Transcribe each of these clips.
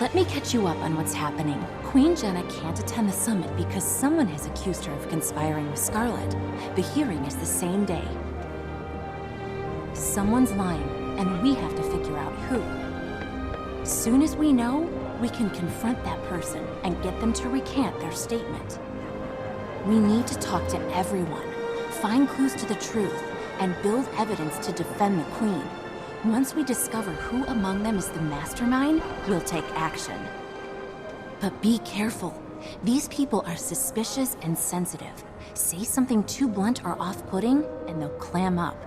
Let me catch you up on what's happening. Queen Jenna can't attend the summit because someone has accused her of conspiring with Scarlet. The hearing is the same day. Someone's lying, and we have to figure out who. Soon as we know, we can confront that person and get them to recant their statement. We need to talk to everyone, find clues to the truth, and build evidence to defend the Queen. Once we discover who among them is the mastermind, we'll take action. But be careful. These people are suspicious and sensitive. Say something too blunt or off-putting, and they'll clam up.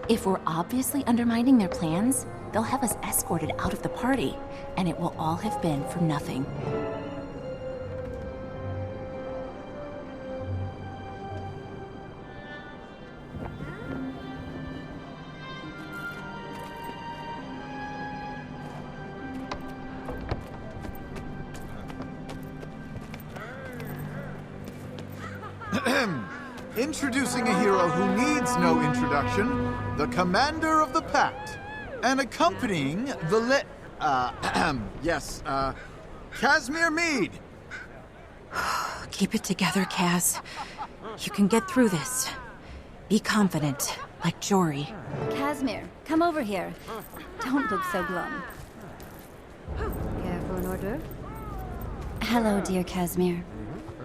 If we're obviously undermining their plans, they'll have us escorted out of the party, and it will all have been for nothing. Introducing a hero who needs no introduction, the Commander of the Pact. And accompanying the Casimir Meade. Keep it together, Kaz. You can get through this. Be confident, like Jory. Casimir, come over here. Don't look so glum. Care for an hors d'oeuvre? Hello, dear Casimir.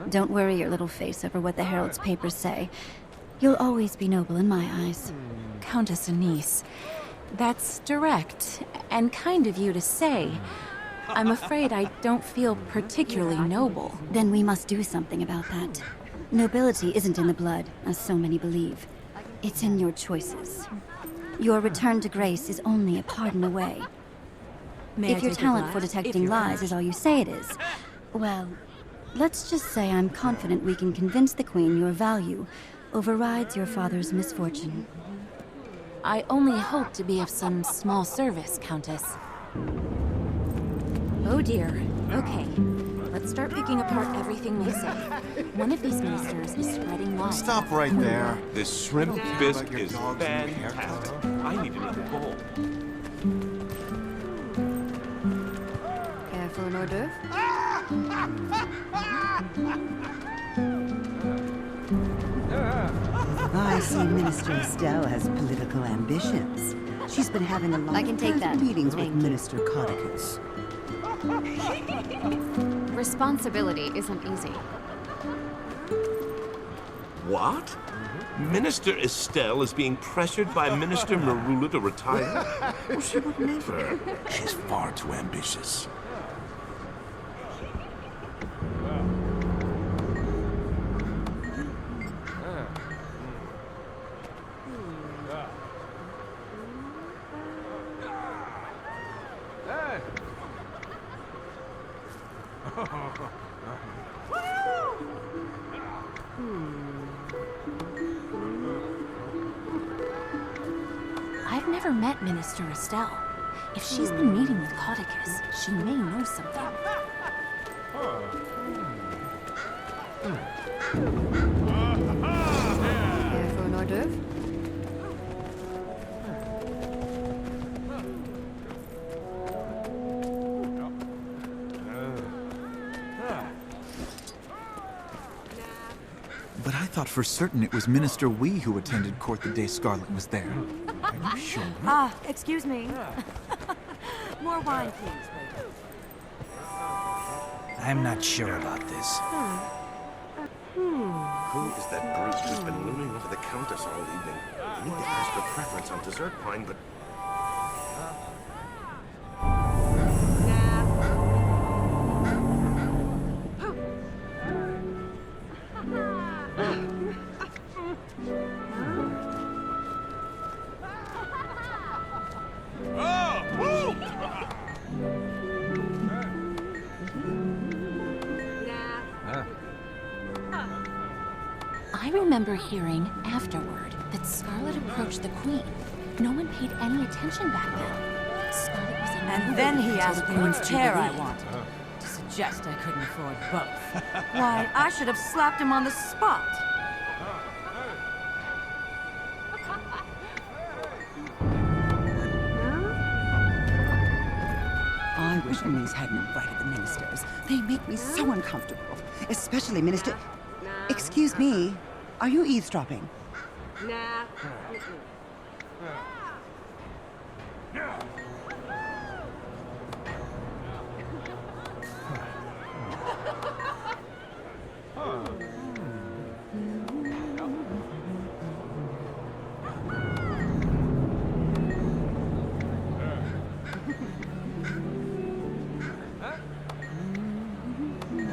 Don't worry your little face over what the Herald's papers say. You'll always be noble in my eyes. Countess Anise, that's direct and kind of you to say. I'm afraid I don't feel particularly noble. Then we must do something about that. Nobility isn't in the blood, as so many believe. It's in your choices. Your return to grace is only a pardon away. If your talent for detecting lies is all you say it is, well, let's just say I'm confident we can convince the Queen your value overrides your father's misfortune. I only hope to be of some small service, Countess. Oh dear. Okay. Let's start picking apart everything they say. One of these ministers is spreading lies. Stop right there. This shrimp bisque is fantastic. I need another bowl. Care for an hors d'oeuvre? I see Minister Estelle has political ambitions. She's been having a lot of private meetings with Minister Codicus. Responsibility isn't easy. What? Minister Estelle is being pressured by Minister Marula to retire? Well, she would never. She's far too ambitious. I've never met Minister Estelle. If she's been meeting with Codicus, she may know something. Care for an hors d'oeuvre? But I thought for certain it was Minister Wee who attended court the day Scarlet was there. Are you sure? Excuse me. More wine, please. I'm not sure about this. Who is that brute who's been looming over the Countess all evening? I need to ask her preference on dessert wine, but... I remember hearing afterward that Scarlet approached the Queen. No one paid any attention back then. Scarlet was in And then he asked me which chair I wanted. wanted. To suggest I couldn't afford both. Why, I should have slapped him on the spot. I wish Louise hadn't invited the ministers. They make me so uncomfortable. Especially Minister... Excuse me, are you eavesdropping? Nah.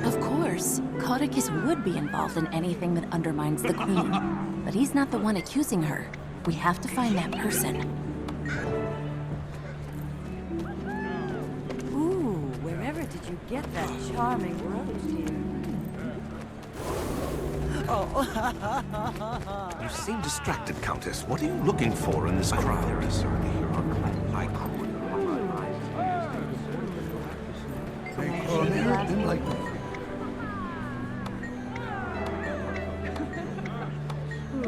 Of course, Caudicus would be involved in anything that undermines the Queen. But he's not the one accusing her. We have to find that person. Ooh, wherever did you get that charming rose, dear? You seem distracted, Countess. What are you looking for in this crowd? There is I could.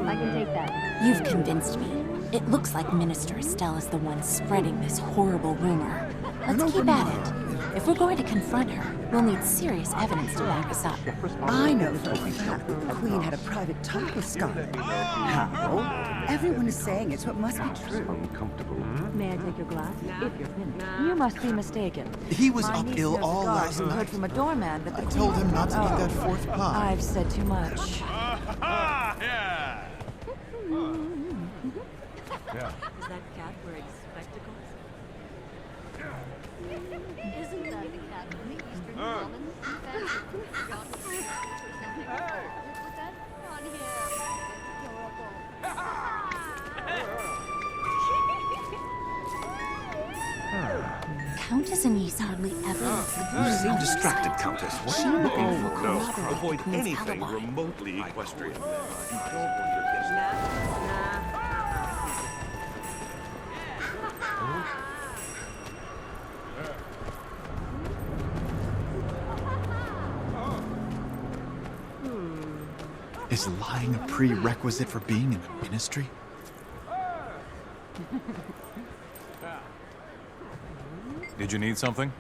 I can take that. You've convinced me. It looks like Minister Estelle is the one spreading this horrible rumor. Let's keep at it. If we're going to confront her, we'll need serious evidence to back us up. I know for a fact that the Queen had a private talk with Scarlet. How? Everyone is saying it, so it must be true. May I take your glass? If you're finished. You must be mistaken. He was My up niece ill knows all cigars last are night. good from a doorman, but the I told him not to eat that Oh. fourth pie. I've said too much. Is that cat wearing spectacles? Isn't that the cat from the Eastern Commons? Put that on Countess Anise hardly ever lets the You Queen seem out of distracted, sight. Countess. What She are you will looking for? corroborate the Avoid Queen's anything alibi. remotely equestrian. Is lying a prerequisite for being in the ministry? Did you need something?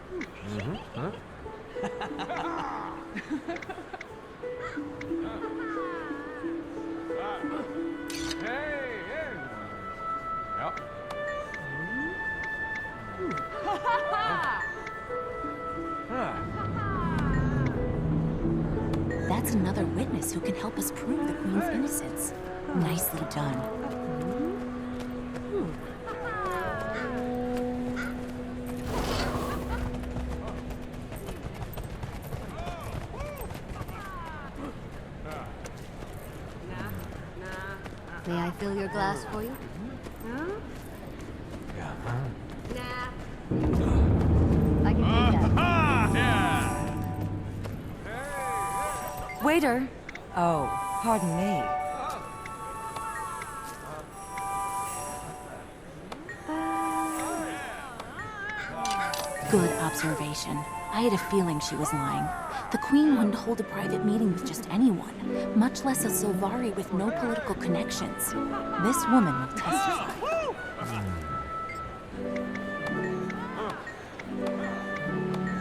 That's another witness who can help us prove the Queen's innocence. Nicely done. May I fill your glass for you? I can take that. Waiter! Oh, pardon me. Good observation. I had a feeling she was lying. The Queen wouldn't hold a private meeting with just anyone, much less a Silvari with no political connections. This woman will testify.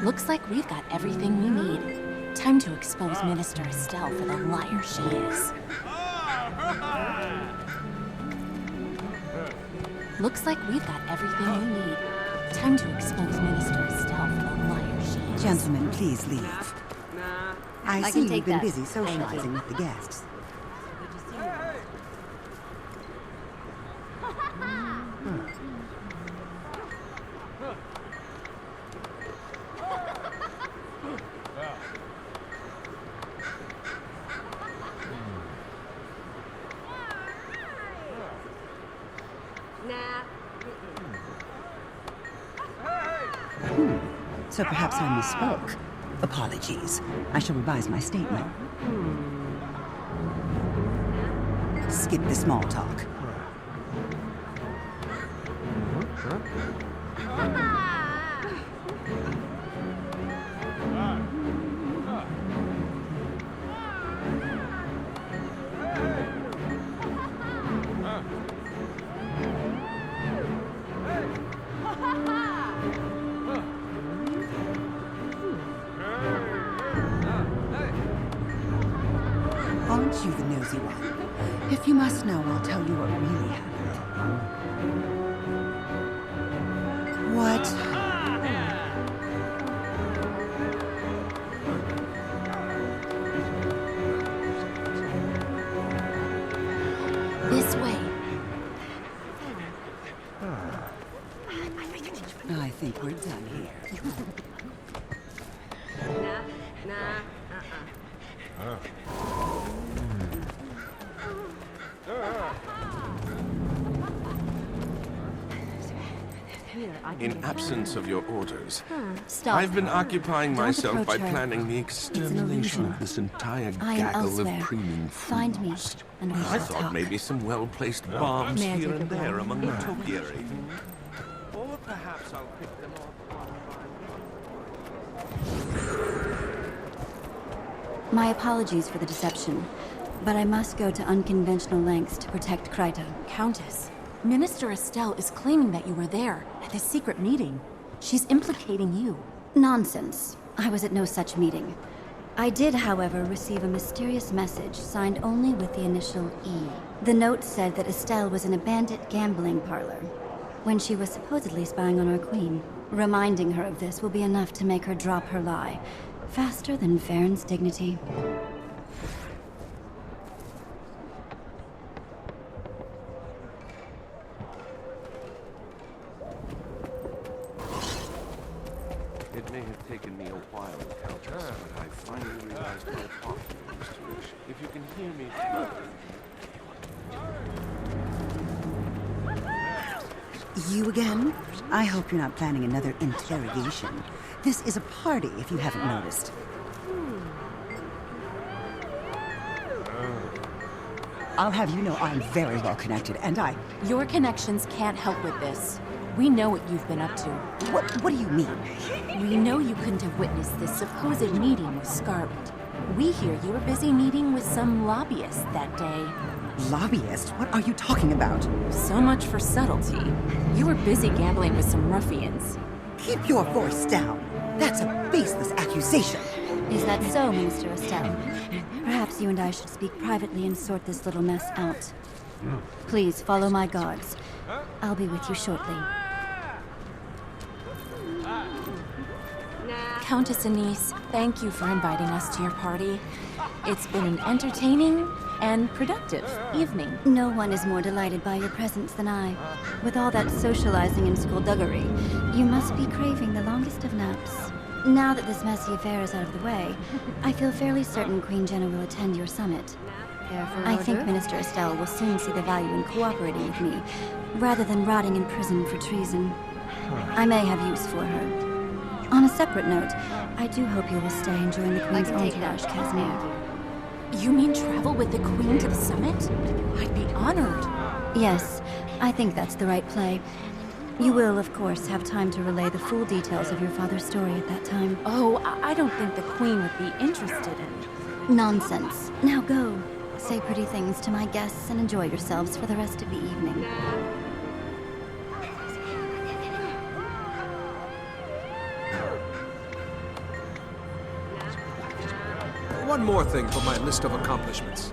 Looks like we've got everything we need. Time to expose Minister Estelle for the liar she is. Looks like we've got everything we need. Time to expose Minister Estelle for the liar she is. Gentlemen, please leave. I I see can you've take been that. busy socializing with the guests. So perhaps I misspoke. Apologies. I shall revise my statement. Skip the small talk. If you must know, I'll tell you what really happened. What? This way. I think we're done here. In absence of your orders, Stop. I've been occupying Don't myself by approach her. planning the It's an extermination illusion. of this entire I am gaggle elsewhere. of preening Find me, fools. and we I shall thought talk. maybe some well-placed bombs May I here take and a there blow? among the topiary. Or perhaps I'll pick them off. My apologies for the deception, but I must go to unconventional lengths to protect Kryta. Countess, Minister Estelle is claiming that you were there at this secret meeting. She's implicating you. Nonsense. I was at no such meeting. I did, however, receive a mysterious message signed only with the initial E. The note said that Estelle was in a bandit gambling parlor when she was supposedly spying on our queen. Reminding her of this will be enough to make her drop her lie, faster than Farron's dignity. It may have taken me a while, Countess, but I finally realized how often it was to wish. If you can hear me... You again? I hope you're not planning another interrogation. This is a party, if you haven't noticed. I'll have you know I'm very well connected, and Your connections can't help with this. We know what you've been up to. What do you mean? We know you couldn't have witnessed this supposed meeting with Scarlet. We hear you were busy meeting with some lobbyists that day. Lobbyist? What are you talking about? So much for subtlety. You were busy gambling with some ruffians. Keep your voice down. That's a baseless accusation. Is that so, Minister Estelle? Perhaps you and I should speak privately and sort this little mess out. Please follow my guards. I'll be with you shortly. Countess Anise, thank you for inviting us to your party. It's been an entertaining and productive evening. No one is more delighted by your presence than I. With all that socializing and skullduggery, you must be craving the longest of naps. Now that this messy affair is out of the way, I feel fairly certain Queen Jenna will attend your summit. I think Minister Estelle will soon see the value in cooperating with me, rather than rotting in prison for treason. I may have use for her. On a separate note, I do hope you will stay and join the Queen's entourage, Casimir. You mean travel with the Queen to the summit? I'd be honored. Yes, I think that's the right play. You will, of course, have time to relay the full details of your father's story at that time. Oh, I don't think the Queen would be interested in... Nonsense. Now go. Say pretty things to my guests and enjoy yourselves for the rest of the evening. One more thing for my list of accomplishments.